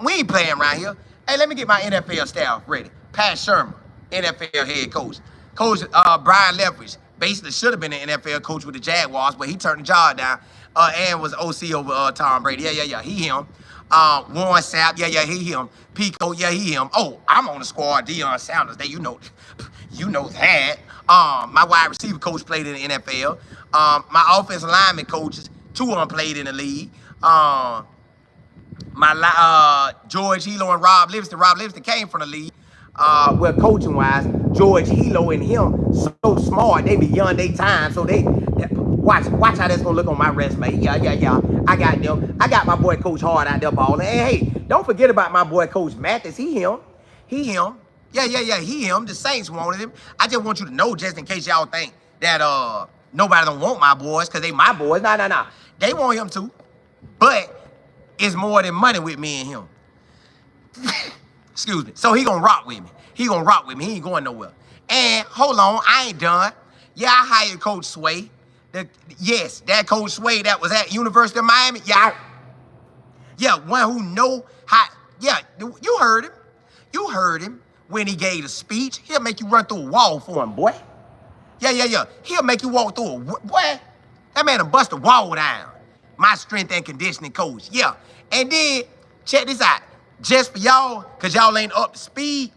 We ain't playing around here. Hey, let me get my NFL staff ready. Pat Shermer, NFL head coach. Coach Brian Leftwich, basically should have been an NFL coach with the Jaguars, but he turned the job down and was OC over Tom Brady. Yeah. He him. Warren Sapp, yeah, he him. Pico, yeah, he him. Oh, I'm on the squad. Shadeur Sanders, you know that. My wide receiver coach played in the NFL. My offensive lineman coaches, 2 of them played in the league. George Hilo and Rob Livingston. Rob Livingston came from the league. Well, coaching wise, George Hilo and him so smart, they beyond their time. So they watch how that's gonna look on my resume. Yeah. I got them. I got my boy Coach Hard out there balling. And hey, don't forget about my boy Coach Mathis. He him. Yeah, he him. The Saints wanted him. I just want you to know, just in case y'all think that nobody don't want my boys, because they my boys. Nah. They want him too. But it's more than money with me and him. Excuse me. So he gonna rock with me. He ain't going nowhere. And hold on, I ain't done. Yeah, I hired Coach Sway. Yes, that Coach Sway that was at University of Miami. Yeah, one who know how. Yeah, you heard him. You heard him when he gave a speech. He'll make you run through a wall for him, boy. Yeah. He'll make you walk through boy. That man will bust a wall down. My strength and conditioning coach. Yeah. And then, check this out. Just for y'all, because y'all ain't up to speed,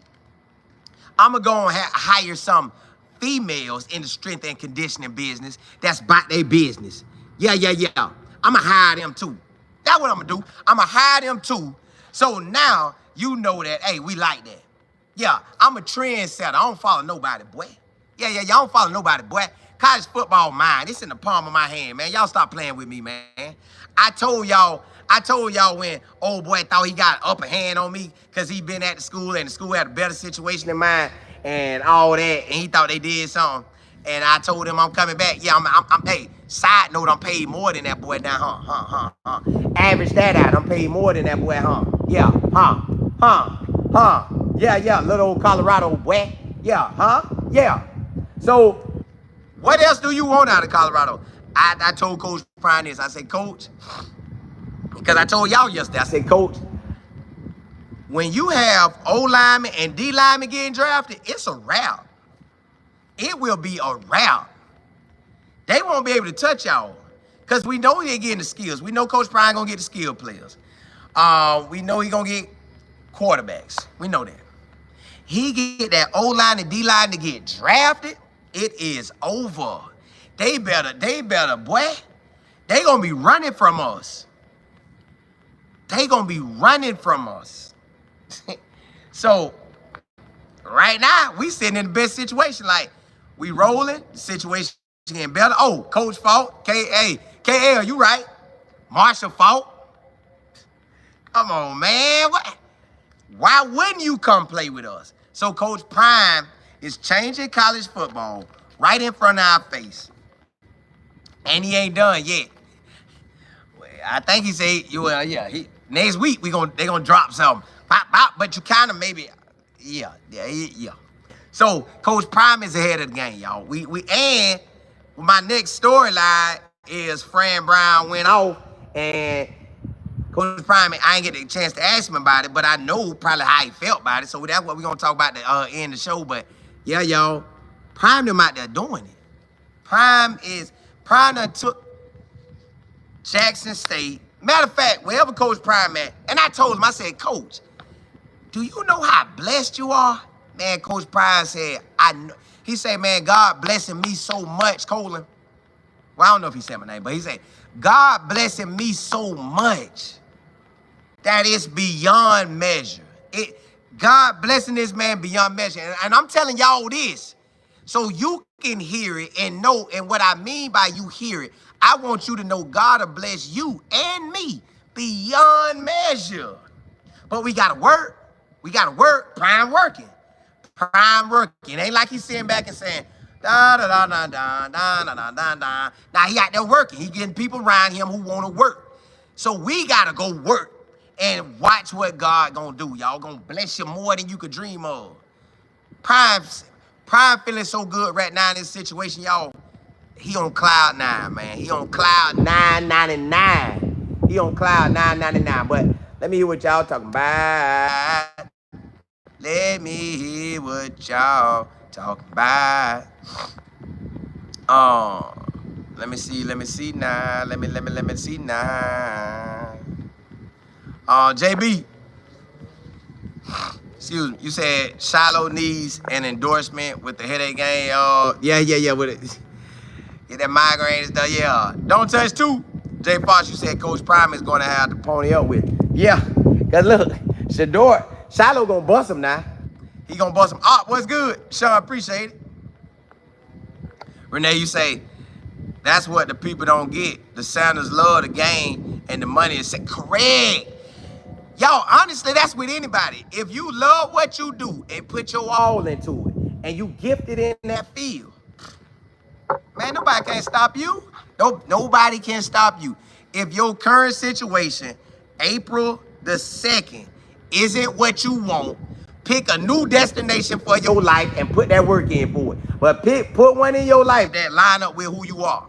I'm going to go and hire some females in the strength and conditioning business that's about their business. Yeah. I'm going to hire them too. That's what I'm going to do. I'm going to hire them too. So now you know that, hey, we like that. Yeah, I'm a trendsetter. I don't follow nobody, boy. Yeah, y'all don't follow nobody, boy. College football mine. It's in the palm of my hand, man. Y'all stop playing with me, man. I told y'all when old boy thought he got upper hand on me because he been at the school and the school had a better situation than mine and all that, and he thought they did something. And I told him I'm coming back. Yeah, I'm hey, side note, I'm paid more than that boy now, huh? Average that out. I'm paid more than that boy, huh? Yeah, huh? Yeah, little old Colorado boy. Yeah, huh? Yeah. So, what else do you want out of Colorado? I told Coach Prime this. I said, Coach, because I told y'all yesterday, I said, Coach, when you have O linemen and D linemen getting drafted, it's a wrap. It will be a wrap. They won't be able to touch y'all because we know they're getting the skills. We know Coach Prime gonna get the skill players. We know he gonna get quarterbacks. We know that. He get that O line and D line to get drafted. It is over. They better, boy. They gonna be running from us. So, right now, we sitting in the best situation. Like, we rolling, the situation getting better. Oh, Coach fault. KL, you right. Marshall fault. Come on, man. Why wouldn't you come play with us? So Coach Prime is changing college football right in front of our face. And he ain't done yet. I think he said, next week they gonna drop something. Pop, pop, but you kind of maybe, yeah. So Coach Prime is ahead of the game, y'all. And my next storyline is Fran Brown went off, and Coach Prime, I ain't get the chance to ask him about it, but I know probably how he felt about it. So that's what we're gonna talk about at the end of the show. But yeah, y'all, Prime them out there doing it. Prime done took Jackson State. Matter of fact, wherever Coach Prime at, and I told him, I said, Coach, do you know how blessed you are? Man, Coach Prime said, I know. He said, man, God blessing me so much, Colin. Well, I don't know if he said my name, but he said, God blessing me so much that it's beyond measure. God blessing this man beyond measure. And I'm telling y'all this, so you can hear it and know, and what I mean by you hear it, I want you to know God will bless you and me beyond measure. But we gotta work. We gotta work. Prime working. Prime working. Ain't like he's sitting back and saying, da da da da da da da da da da. Now he out there working. He getting people around him who wanna work. So we gotta go work and watch what God gonna do. Y'all gonna bless you more than you could dream of. Prime feeling so good right now in this situation, y'all. He on cloud 9, man. He on cloud 999. He on cloud 999. But let me hear what y'all talking about. Let me hear what y'all talking about. Let me see now. Let me see now. JB. Excuse me. You said Shiloh needs an endorsement with the headache game. Yeah. With it. Get that migraine and stuff. Yeah. Don't touch 2. Jay Fox, you said Coach Prime is going to have to pony up with. Yeah. Because look, Shiloh going to bust him now. He going to bust him. What's good? Sean, appreciate it. Renee, you say, that's what the people don't get. The Sanders love the game and the money is correct. Y'all, honestly, that's with anybody. If you love what you do and put your all into it and you gifted in that field, man, nobody can stop you. Nobody can stop you. If your current situation, April the 2nd, isn't what you want, pick a new destination for your life and put that work in for it. But put one in your life that line up with who you are.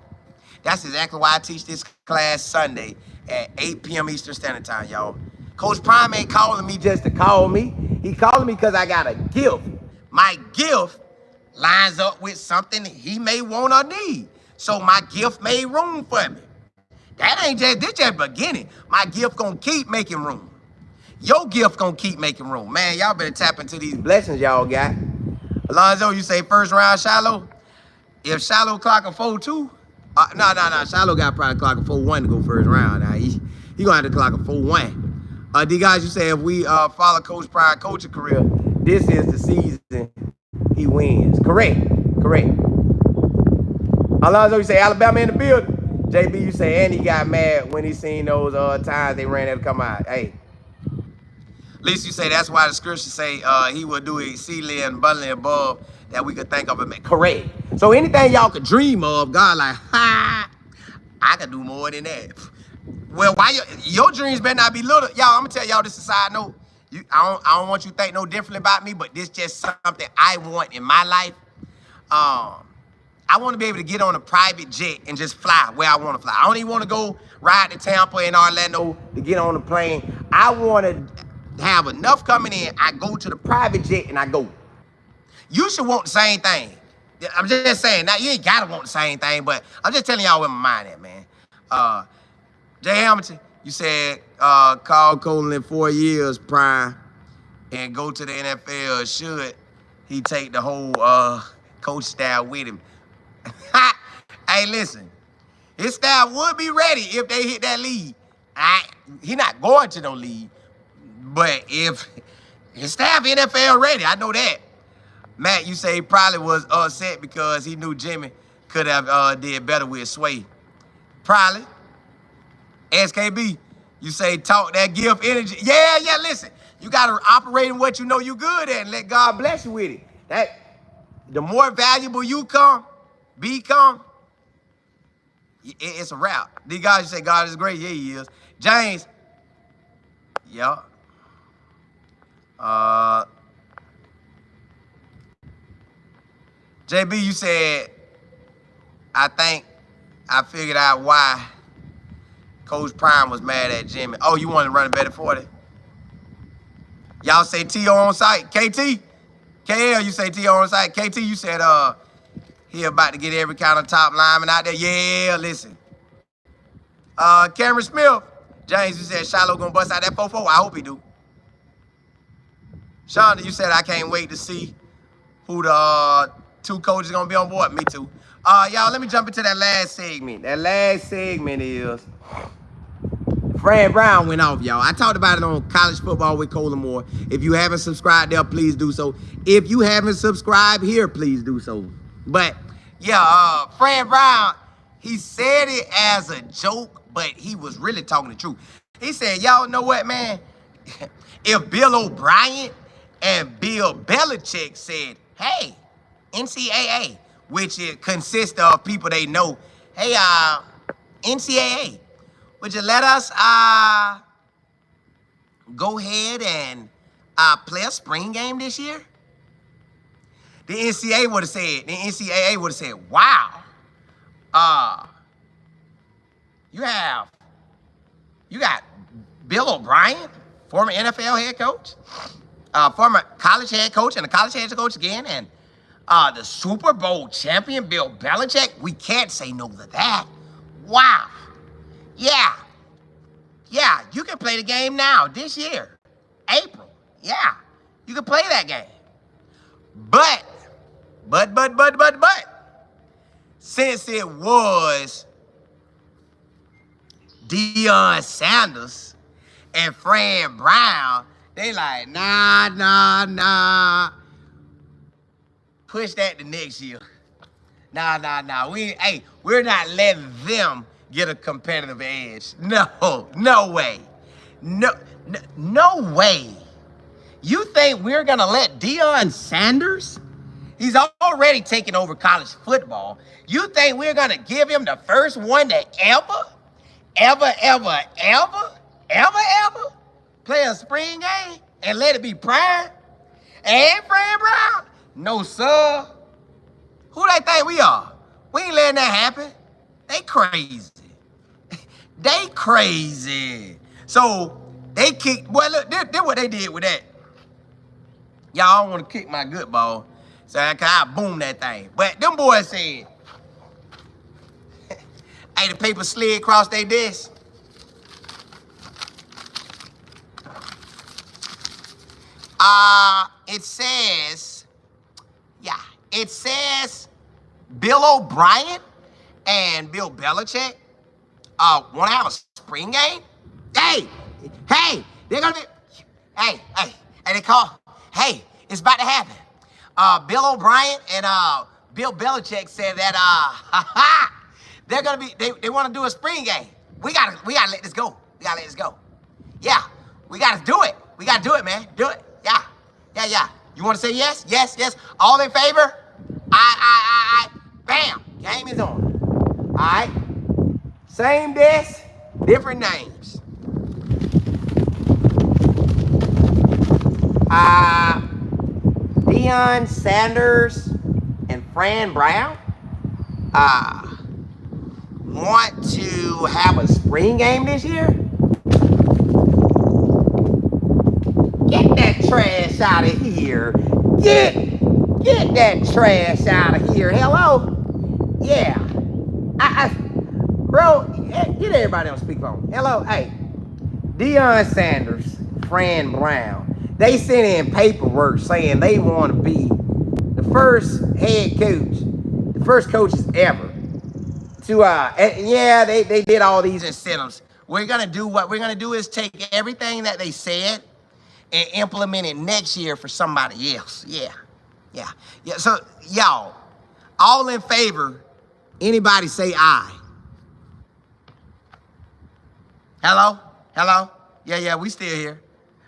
That's exactly why I teach this class Sunday at 8 p.m. Eastern Standard Time, y'all. Coach Prime ain't calling me just to call me. He calling me because I got a gift. My gift lines up with something he may want or need. So my gift made room for me. This just beginning. My gift gonna keep making room. Your gift gonna keep making room. Man, y'all better tap into these blessings y'all got. Alonzo, you say first round Shiloh? If Shiloh clock a 4-2, no. Shiloh got probably clock a 4-1 to go first round. Now he gonna have to clock a 4-1. D guys, you say if we follow Coach Prime coaching career, this is the season he wins. Correct. Alonzo, you say Alabama in the building. JB, you say, and he got mad when he seen those times they ran that to come out. Hey. Lisa, you say that's why the scripture say he will do exceedingly and abundantly above that we could think of it. Correct. So anything y'all could dream of, God like, I could do more than that. Well, why your dreams better not be little. Y'all, I'm gonna tell y'all this is a side note. I don't want you to think no differently about me, but this just something I want in my life. I want to be able to get on a private jet and just fly where I want to fly. I don't even want to go ride to Tampa and Orlando to get on the plane. I want to have enough coming in. I go to the private jet and I go. You should want the same thing. I'm just saying. Now, you ain't got to want the same thing, but I'm just telling y'all where my mind at, man. Jay Hamilton, you said call Colin in 4 years, Prime, and go to the NFL. Should he take the whole coach staff with him? Hey, listen, his staff would be ready if they hit that lead. He not going to no lead, but if his staff NFL ready, I know that. Matt, you say he probably was upset because he knew Jimmy could have did better with Sway. Probably. SKB, you say talk that gift energy. Yeah, listen. You got to operate in what you know you good at and let God bless you with it. The more valuable you come, B come, it's a wrap. These guys say God is great. Yeah, he is. James, yeah. JB, you said, I think I figured out why Coach Prime was mad at Jimmy. Oh, you want to run a better 40? Y'all say T.O. on site. KT? KL, you say T.O. on site. KT, you said he about to get every kind of top lineman out there. Yeah, listen. Cameron Smith. James, you said Shiloh gonna bust out that 4-4. I hope he do. Shonda, you said I can't wait to see who the two coaches gonna be on board. Me too. Y'all, let me jump into that last segment. That last segment is Fran Brown went off, y'all. I talked about it on College Football with Colin Moore. If you haven't subscribed there, please do so. If you haven't subscribed here, please do so. But yeah, Fran Brown, he said it as a joke, but he was really talking the truth. He said, y'all know what, man? If Bill O'Brien and Bill Belichick said, hey, NCAA, which it consists of people they know, hey, NCAA, would you let us go ahead and play a spring game this year? The NCAA would have said, wow, you got Bill O'Brien, former NFL head coach, former college head coach, and a college head coach again, and the Super Bowl champion Bill Belichick. We can't say no to that. Wow. Yeah, you can play the game now, this year, April. Yeah, you can play that game. But, since it was Shadeur Sanders and Fran Brown, they like, nah. Push that to next year. Nah. We're not letting them get a competitive edge. No way. No way. You think we're gonna let Shadeur Sanders? He's already taken over college football. You think we're gonna give him the first one to ever play a spring game and let it be Prime and Fran Brown? No, sir. Who they think we are? We ain't letting that happen. They crazy. They crazy. So they kicked. Well, look, this what they did with that. Y'all don't want to kick my good ball, so I boom that thing. But them boys said, hey, the paper slid across their desk. It says Bill O'Brien and Bill Belichick want to have a spring game. Hey, they're gonna be. Hey, they call. Hey, it's about to happen. Bill O'Brien and Bill Belichick said that they're gonna be. They want to do a spring game. We gotta let this go. Yeah, we gotta do it. We gotta do it, man. Do it. Yeah. You want to say yes? Yes. All in favor? Aye. Bam. Game is on. All right. Same desk, different names. Shadeur Sanders and Fran Brown want to have a spring game this year? Get that trash out of here. Get that trash out of here. Hello? Yeah. Bro, get everybody on speakerphone. Hello? Hey. Shadeur Sanders, Fran Brown, they sent in paperwork saying they want to be the first head coach, the first coaches ever to, they did all these incentives. What we're going to do is take everything that they said and implement it next year for somebody else. Yeah. So, y'all, all in favor, anybody say aye. Hello? Yeah, we still here.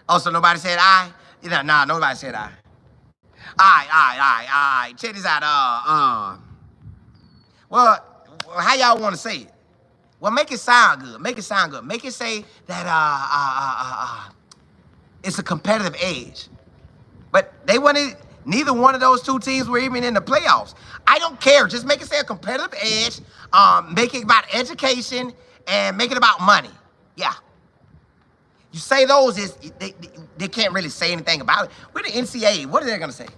Oh, so nobody said aye? Nah, nobody said aye. Aye. Check this out. Well, how y'all want to say it? Well, make it sound good. Make it sound good. Make it say that it's a competitive edge. But they wanted, neither one of those two teams were even in the playoffs. I don't care. Just make it say a competitive edge. Make it about education and make it about money. Yeah. You say those is they can't really say anything about it. We're the NCAA. What are they gonna say?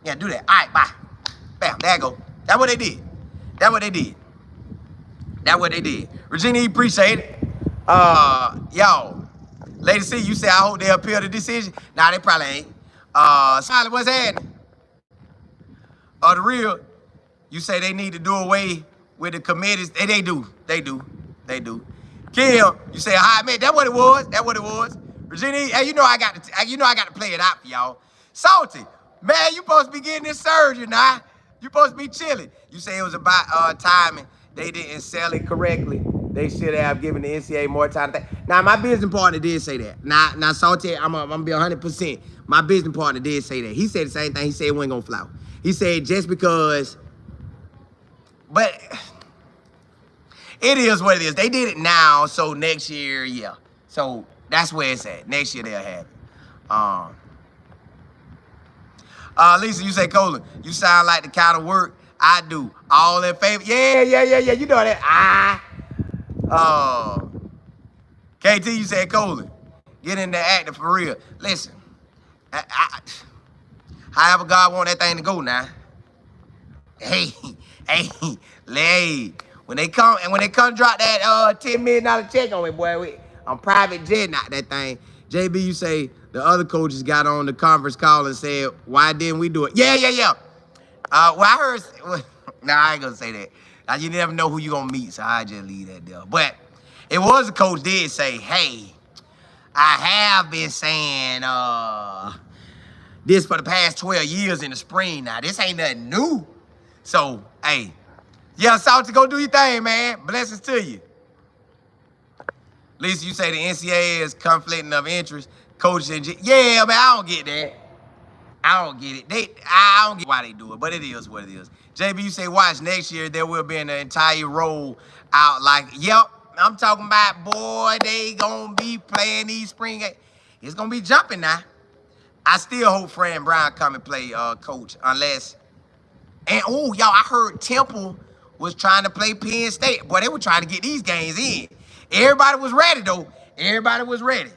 Yeah, do that. All right, bye. Bam, there you go. That's what they did. That's what they did. That's what they did. Regina, appreciate it. Yo, Lady C, you say I hope they appeal the decision. Nah, they probably ain't. Smiley, what's happening? The real, you say they need to do away with the committees. They do. They do. They do. Kim, you say, hi, man. That's what it was. That's what it was. Regina, hey, you know I got to play it out for y'all. Salty, man, you supposed to be getting this surgery now. You supposed to be chilling. You say it was about timing. They didn't sell it correctly. They should have given the NCAA more time. Now, my business partner did say that. Now, Salty, I'm gonna be 100%. My business partner did say that. He said the same thing. He said it wasn't gonna fly. He said just because, but it is what it is. They did it now, so next year, yeah. So that's where it's at. Next year they'll have it. Lisa, you say, Colin, you sound like the kind of work I do. All in favor. Yeah. You know that. KT, you said, Colin, get in there acting for real. Listen, however God want that thing to go now. Hey, when they come drop that $10 million check on me, boy, I'm private jet, not that thing. JB, you say the other coaches got on the conference call and said, why didn't we do it? Yeah. Well, I heard, nah, I ain't gonna say that. You never know who you gonna meet, so I just leave that there. But it was a coach did say, hey, I have been saying this for the past 12 years in the spring now. This ain't nothing new. So, hey, yeah, Salty, go do your thing, man. Blessings to you. Lisa, you say the NCAA is conflicting of interest. Coaches and yeah, man, I don't get that. I don't get it. I don't get why they do it, but it is what it is. JB, you say, watch, next year there will be an entire roll out like, yep, I'm talking about, boy, they gonna be playing these spring games. It's gonna be jumping now. I still hope Fran Brown come and play coach, unless, and oh, y'all, I heard Temple was trying to play Penn State. Boy, they were trying to get these games in. Everybody was ready, though. Everybody was ready.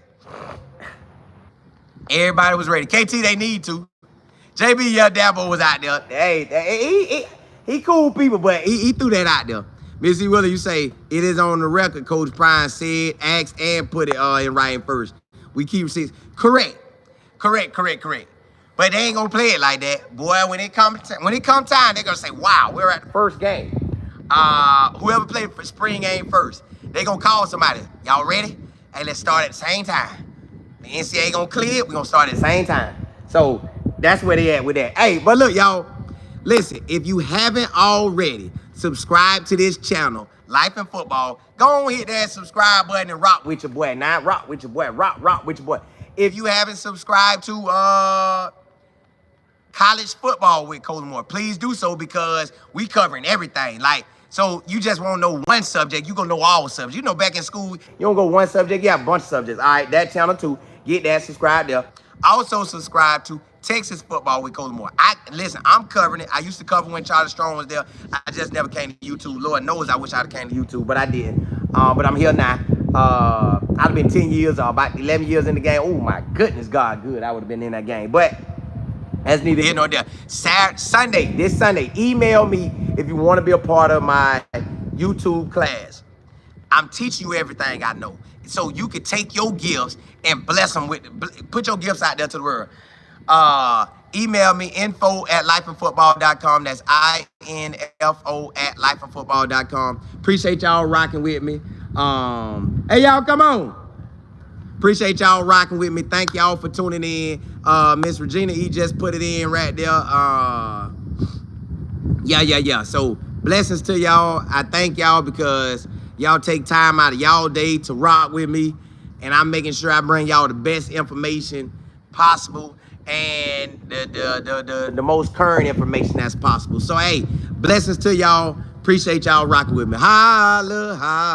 Everybody was ready. KT, they need to. JB, yeah, Dabo was out there. Hey, he cool people, but he threw that out there. Missy Willie, you say, it is on the record, Coach Prime said, asked, and put it in writing first. We keep receipts. Correct. But they ain't gonna play it like that. Boy, when it come time, they're gonna say, wow, we're at the first game. Whoever played for spring game first, they gonna call somebody. Y'all ready? Hey, let's start at the same time. The NCAA gonna clear it, we're gonna start at the same time. So that's where they at with that. Hey, but look, y'all, listen, if you haven't already, subscribe to this channel, Life in Football. Go on, hit that subscribe button and rock with your boy. Now, rock with your boy. Rock with your boy. If you haven't subscribed to college football with Colin Moore, please do so, because we covering everything. Like, so you just won't know one subject, you gonna know all subjects. You know, back in school, you don't go one subject, you have a bunch of subjects. All right, that channel too. Get that, subscribe there. Also subscribe to Texas Football with Colin Moore. Listen, I'm covering it. I used to cover when Charlie Strong was there. I just never came to YouTube. Lord knows I wish I'd came to YouTube, but I didn't. But I'm here now. I've been 10 years or about 11 years in the game. Oh my goodness, God, good. I would have been in that game. But that's neither here nor there. This Sunday, email me if you want to be a part of my YouTube class. I'm teaching you everything I know, so you can take your gifts and bless them with, put your gifts out there to the world. Email me, info@lifeandfootball.com. That's info@lifeandfootball.com. Appreciate y'all rocking with me. Hey, y'all, come on. Appreciate y'all rocking with me. Thank y'all for tuning in. Miss Regina E just put it in right there. Yeah. So blessings to y'all. I thank y'all because y'all take time out of y'all day to rock with me, and I'm making sure I bring y'all the best information possible and the most current information that's possible. So hey, blessings to y'all. Appreciate y'all rocking with me. Holla, holla.